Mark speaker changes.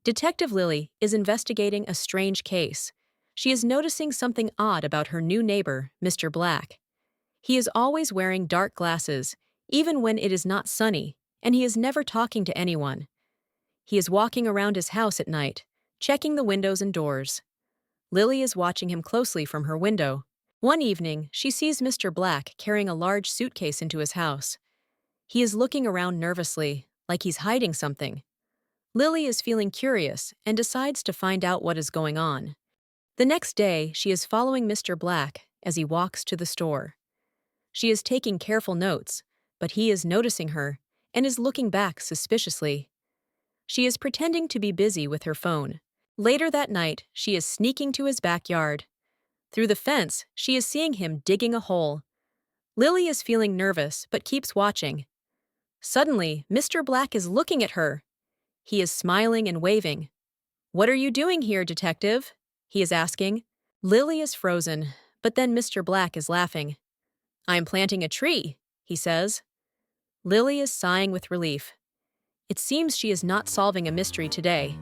Speaker 1: Detective Lily is investigating a strange case. She is noticing something odd about her new neighbor, Mr. Black. He is always wearing dark glasses, even when it is not sunny, and he is never talking to anyone. He is walking around his house at night, checking the windows and doors. Lily is watching him closely from her window. One evening, she sees Mr. Black carrying a large suitcase into his house. He is looking around nervously, like he's hiding something. Lily is feeling curious and decides to find out what is going on. The next day, she is following Mr. Black as he walks to the store. She is taking careful notes, but he is noticing her and is looking back suspiciously. She is pretending to be busy with her phone. Later that night, she is sneaking to his backyard. Through the fence, she is seeing him digging a hole. Lily is feeling nervous but keeps watching. Suddenly, Mr. Black is looking at her. He is smiling and waving. "What are you doing here, detective?" he is asking. Lily is frozen, but then Mr. Black is laughing. "I'm planting a tree," he says. Lily is sighing with relief. It seems she is not solving a mystery today.